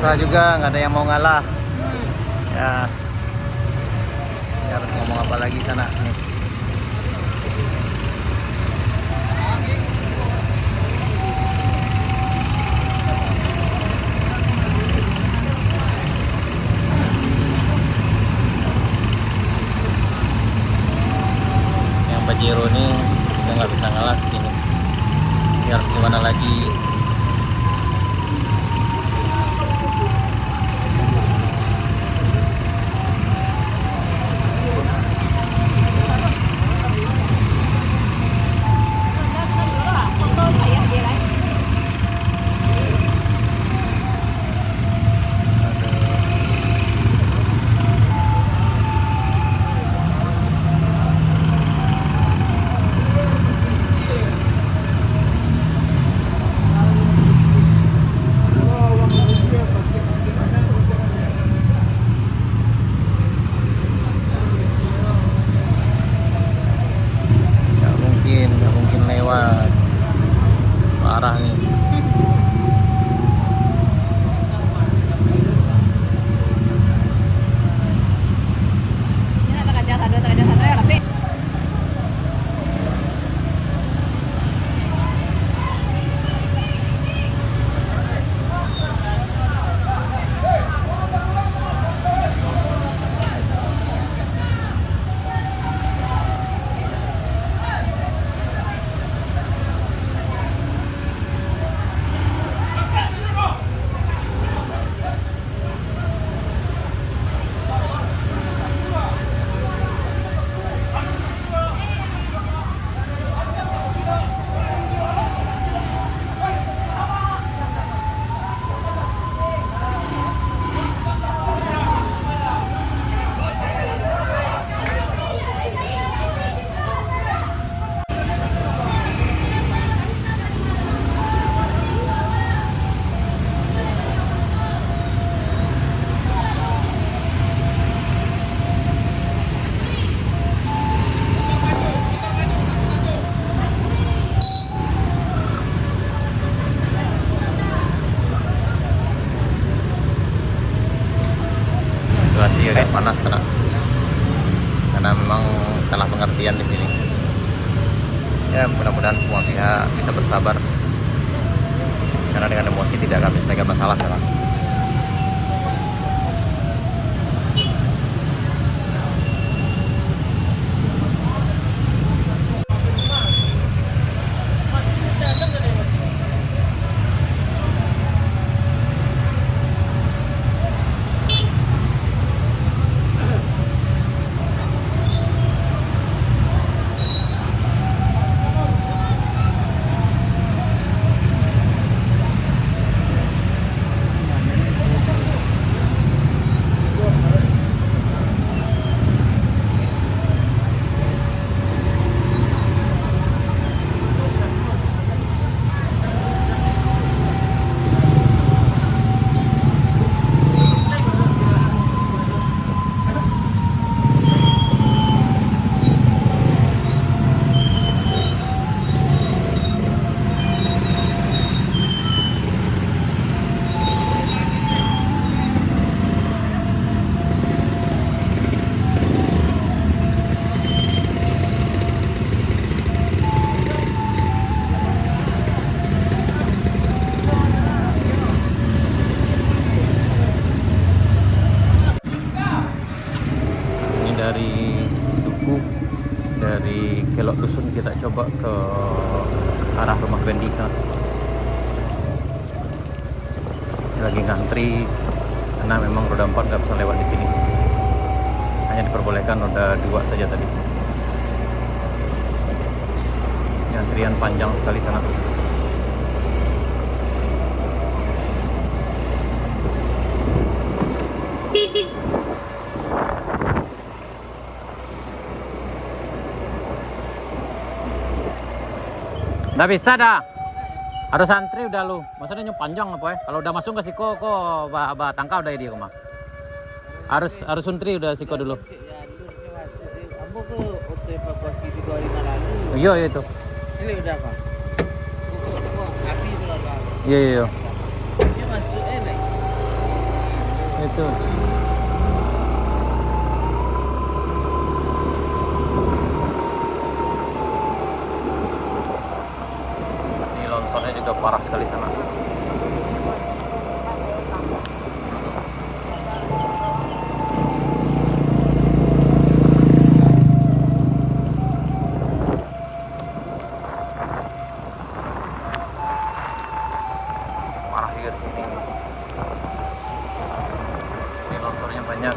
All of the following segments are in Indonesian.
susah juga, nggak ada yang mau ngalah. Ya, ini harus ngomong apa lagi sana nih. Yang Pajero ini kita nggak bisa ngalah di sini. Ini harus gimana lagi? Nggak mungkin lewat parah nih. Situasi kayak panas sana. Karena memang salah pengertian di sini. Ya mudah-mudahan semua pihak bisa bersabar. Karena dengan emosi tidak akan menyelesaikan masalah sana. Dari Duku, dari Kelok Dusun kita coba ke arah rumah Bendi sana. Lagi ngantri karena memang roda 4 nggak bisa lewat di sini. Hanya diperbolehkan roda 2 saja tadi. Ini antrian panjang sekali sana. Nggak bisa dah. Harus antri udah lu. Maksudnya yang panjang apa ya? Kalau udah masuk ke Siko kok tangkau udah dia rumah. Harus antri udah Siko dulu. Iya itu. Ini udah apa? Api itu lah. Iya. Dia masuk lagi. Tuh. Ini longsornya juga parah sekali sana. Parah juga di sini. Ini longsornya banyak.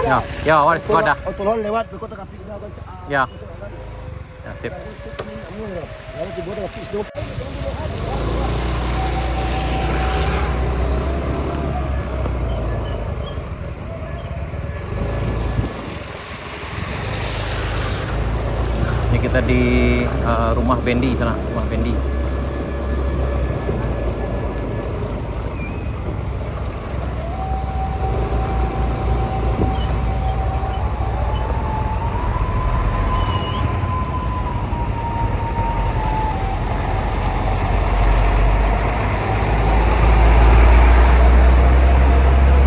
Ya, ya, waris pada. Tolong lewat berkota kapit na kan. Ya. Ya, sip. Lalu dibuat dengan pisau. Ini kita di rumah Bendi sana, rumah Bendi.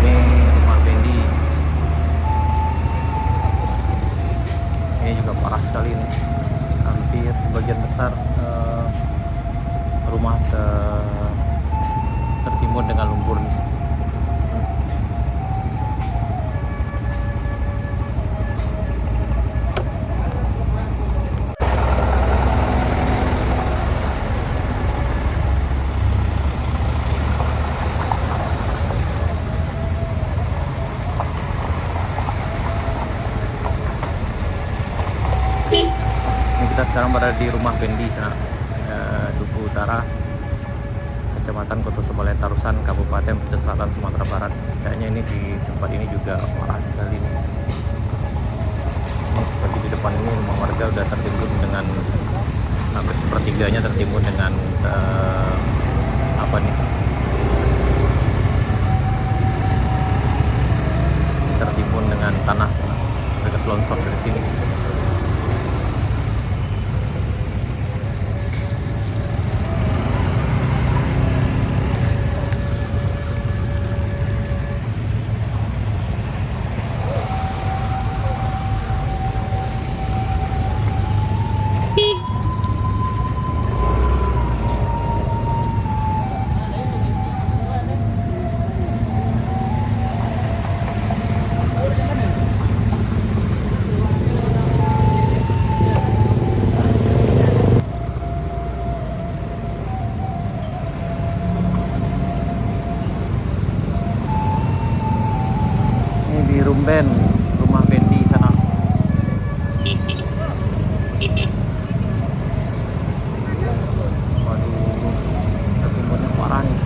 Ini rumah Bendi. Ini juga parah sekali nih. Hampir sebagian besar rumah tertimbun dengan lumpur nih. Ini kita sekarang berada di rumah Bendi sana, Duku Utara, Kecamatan Kota Sebalai Tarusan, Kabupaten Pesisir Selatan, Sumatera Barat. Kayaknya ini di tempat ini juga parah sekali nih. Ini seperti di depan ini rumah warga udah tertimbun dengan hampir sepertiganya tertimbun dengan apa nih? Tertimbun dengan tanah, dekat longsor dari sini. Di Rumben, rumah Bendi sana. Waduh, timbunnya parah nih.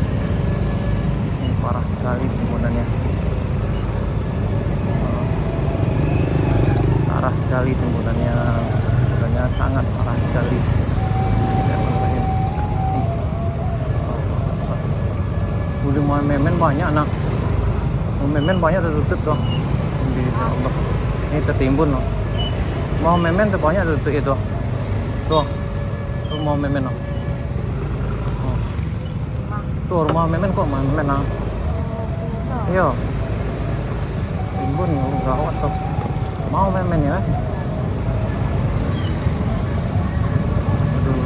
Ini parah sekali timbunannya. Parah sekali timbunannya. Timbunannya sangat parah sekali. Udah mau memen banyak nak. Memen banyak tertutup tuh. Ini tertimbun loh. Mau memen tuh banyak tertutup itu. Tuh. Tuh mau memen loh. Tuh rumah memen kok memen lah. Iya. Timbun gawat tuh. Mau memen ya. Aduh.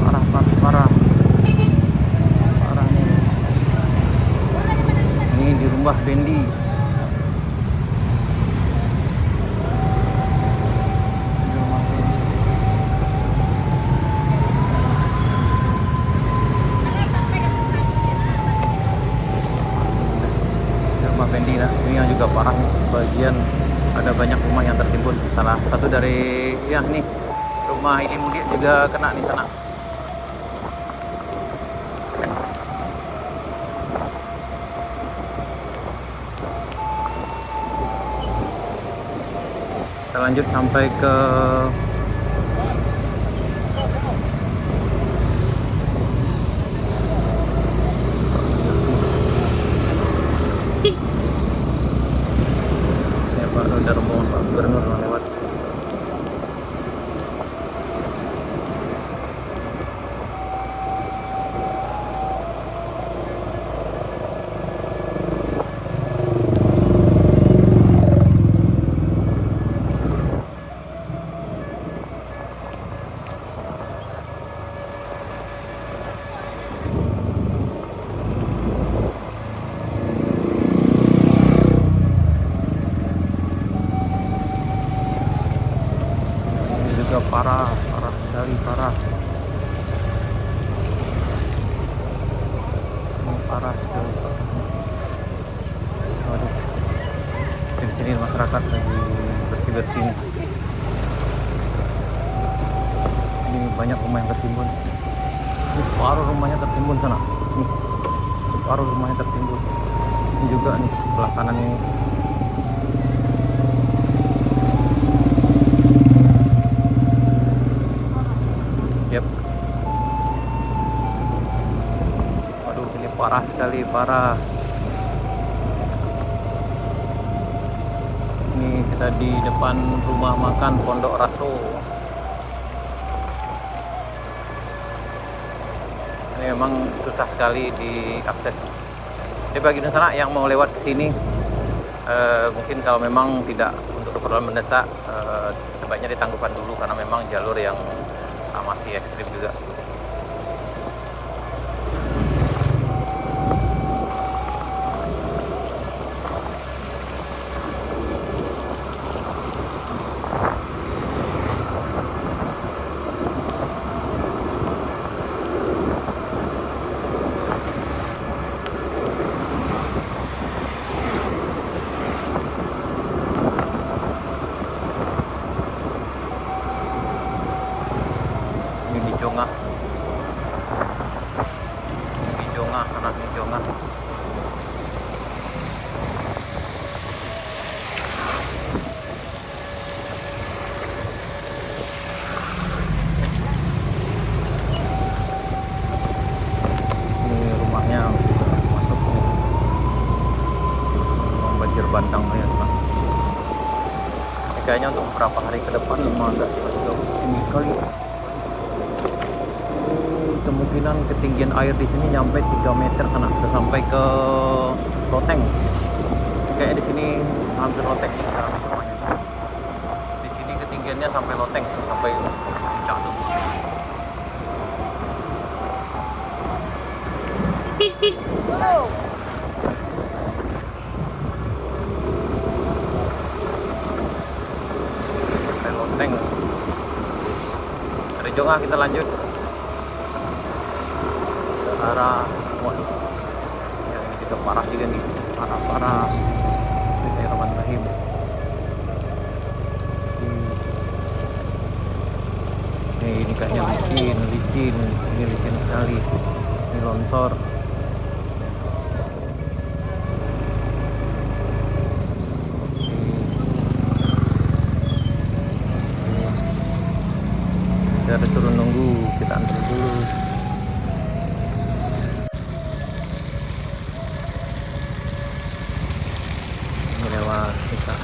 Parah parah. Parah nih. Ini di rumah Bendi. Bendi, nah ini yang juga parah nih, bagian ada banyak rumah yang tertimbun. Salah satu dari ya nih rumah ini Mudi juga kena di sana. lanjut sampai ke ya Pak, udah rombongan Pak Gubernur lewat. Parah sekali, parah sekali. Waduh, di sini masyarakat lagi bersih nih. Ini banyak rumah yang tertimbun. Ini paruh rumahnya tertimbun sana. Nih, paruh rumahnya tertimbun. Ini juga nih sebelah kanan ini. Yep. Waduh, ini parah sekali, parah. Ini kita di depan rumah makan Pondok Raso. Ini memang susah sekali diakses. Jadi bagi sana yang mau lewat ke sini, mungkin kalau memang tidak untuk keperluan mendesak, sebaiknya ditangguhkan dulu karena memang jalur yang masih ekstrim juga. Jonga sana, di Jonga. Ini rumahnya masuk nih. Banjir bandang ya teman. Kayaknya untuk beberapa hari ke depan memang agak tinggi sekali. Kemungkinan ketinggian air di sini nyampe 3 meter sana, sudah sampai ke loteng. Kayak di sini hampir loteng nih semuanya. Di sini ketinggiannya sampai loteng, sampai puncak tuh. Sampai loteng. Dari Jonga kita lanjut arah, waduh, yang ini juga parah juga nih, parah. Bismillahirrahmanirrahim. Ini kayaknya licin, ini licin sekali, ini longsor. Kita harus turun nunggu, kita antri dulu. Lewat kita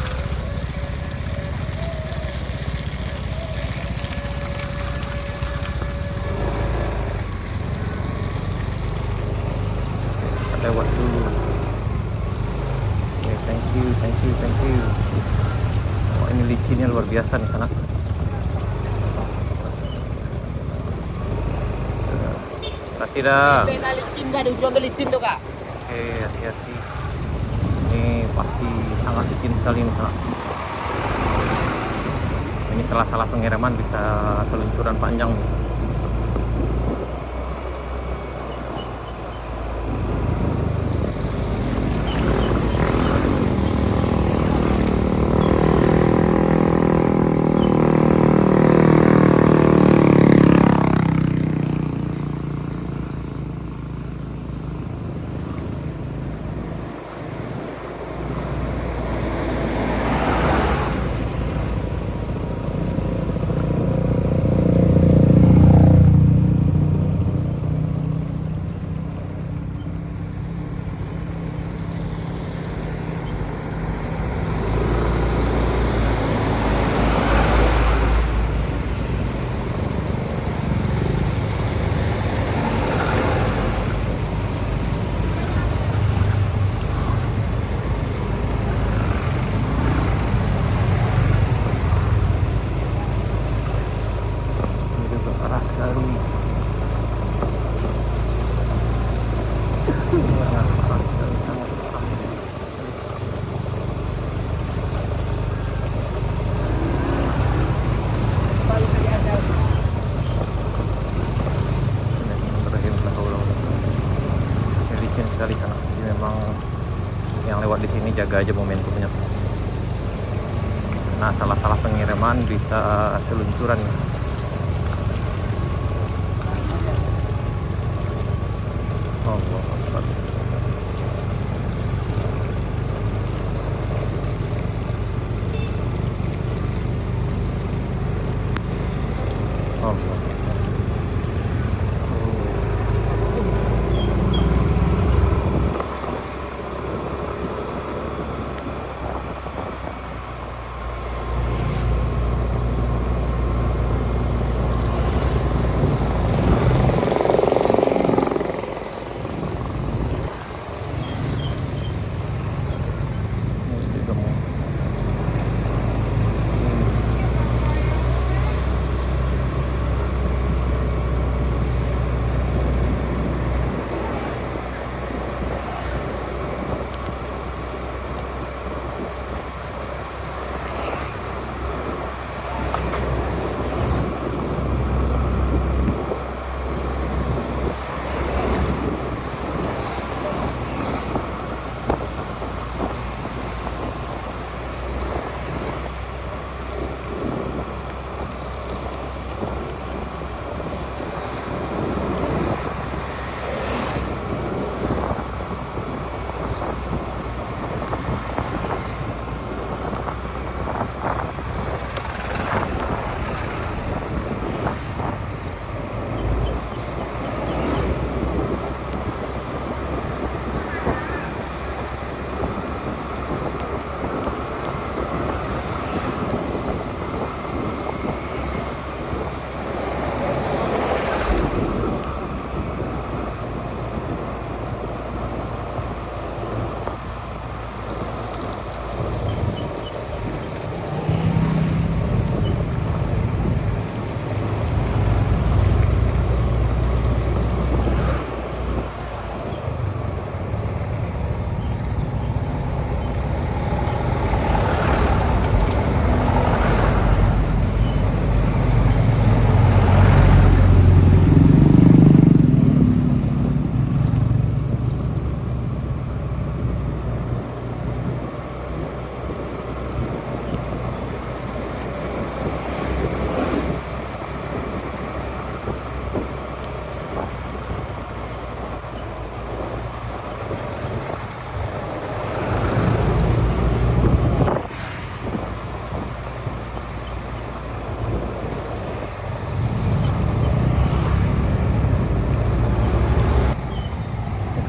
lewat dulu. Okay, thank you. Oh, ini licinnya luar biasa nih sana. Kasih dah. Licin dah, ujung licin tuh kak. Oke, hati-hati. Ini pasti sangat licin sekali nih sana. Ini salah pengiriman bisa seluncuran panjang nih. sangat panas sekali, sangat panas. Licin sekali sana. Jadi memang yang lewat di sini jaga aja momentumnya. Nah, salah-salah pengiriman bisa seluncuran. Oh, Akbar. Oh,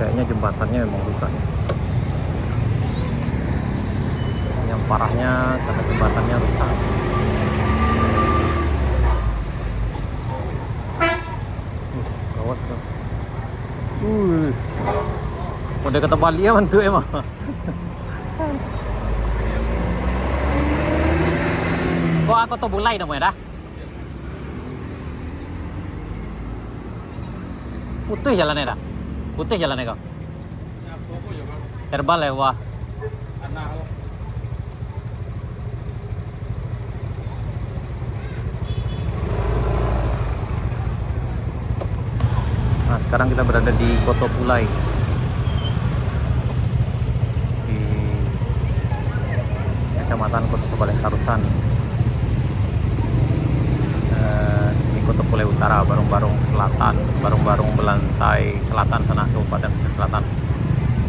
kayaknya jembatannya memang rusak. Yang parahnya karena jembatannya rusak. Gawat kan. Udah kata Bali ya mantu emang. Kok aku tuh bulai namanya dah. Putih jalannya dah. Putih jalannya kau. Terbal ya wah. Nah, sekarang kita berada di Koto Pulai. Di Kecamatan Kota Sebaleh Tarusan. Ini Koto Pulai Utara, Barung-Barung Selatan, Barung-Barung Belantai Selatan sana, Kabupaten Pesisir Selatan.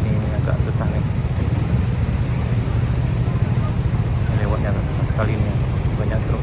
Ini agak susah nih. Ini lewatnya agak susah sekali nih, banyak truk.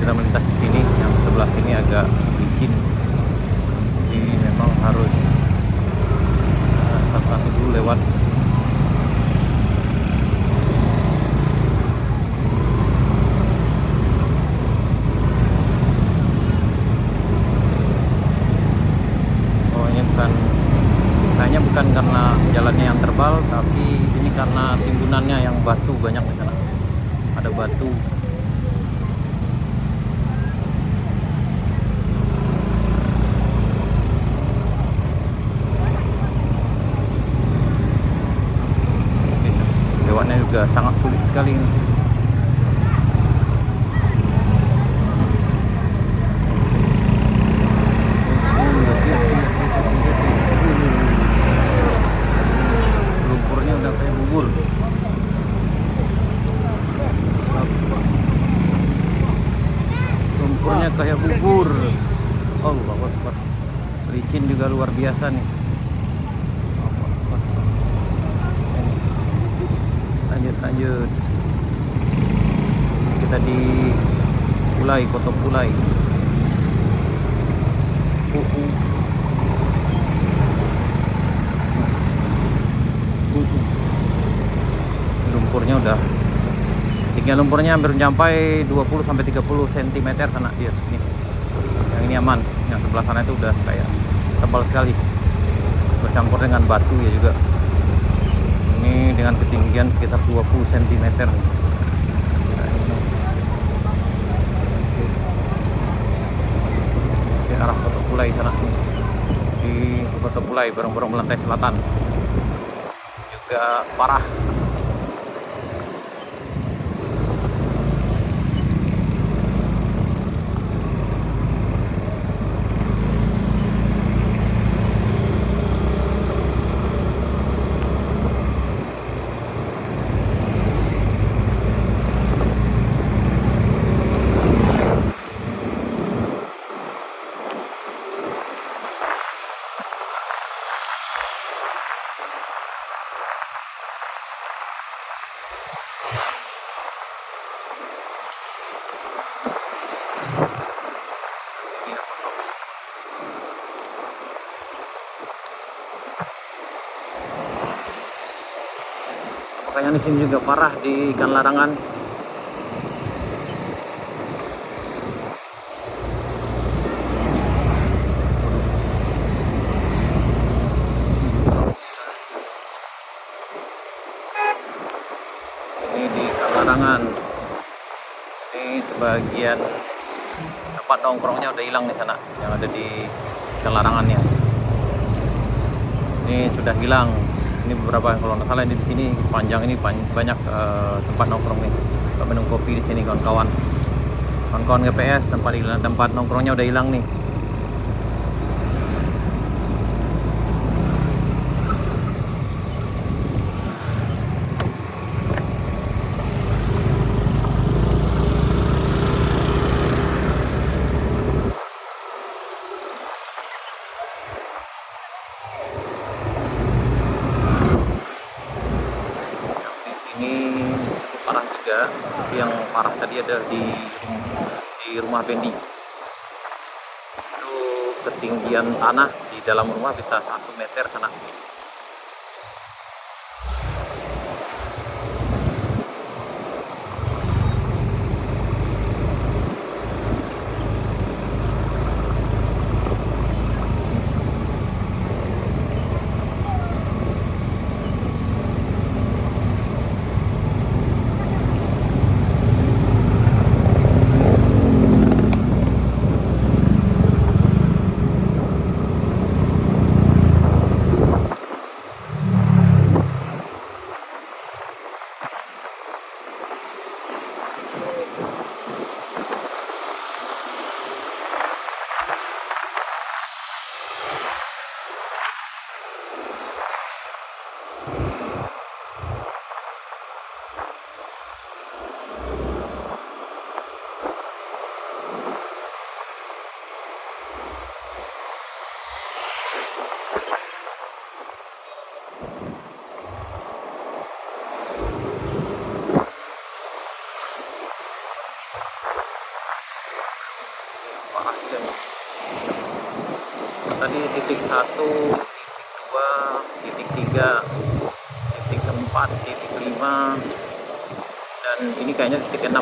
Kita melintas di sini, yang sebelah sini agak licin. licin, jadi memang harus satu-satu dulu lewat. Oh, ini kayaknya bukan karena jalannya yang terbal, tapi ini karena timbunannya yang batu banyak di sana. Ada batu. Lewatnya juga sangat sulit sekali ini. Lumpurnya udah kayak bubur. Lumpurnya kayak bubur. Oh, bagus. Licin juga luar biasa nih. Lanjut. Kita di Pulai, Kota Pulai. Lumpurnya udah tinggal, lumpurnya hampir sampai 20 sampai 30 cm sana. Iya, ini. Yang ini aman. Yang sebelah sana itu udah kayak tebal sekali. Bercampur dengan batu ya juga. Ini dengan ketinggian sekitar 20 cm. Di arah Kota Pulai sana. Di Kota Pulai, Barong-Barong Melantai Selatan. Juga parah. Makanya di sini juga parah di ikan larangan. Ini di ikan larangan. Ini sebagian tempat nongkrongnya udah hilang di sana, yang ada di ikan larangannya. Ini sudah hilang. Ini beberapa, kalau nggak salah ini di sini panjang ini banyak tempat nongkrong nih. Kita minum kopi di sini kawan-kawan. Kawan-kawan GPS, tempat nongkrongnya udah hilang nih. Parah juga, tapi yang parah tadi ada di rumah Bendi. Itu ketinggian tanah di dalam rumah bisa 1 meter sana. Parah juga nih. tadi titik 1, titik 2, titik 3, titik 4, titik 5, dan ini kayaknya titik 6.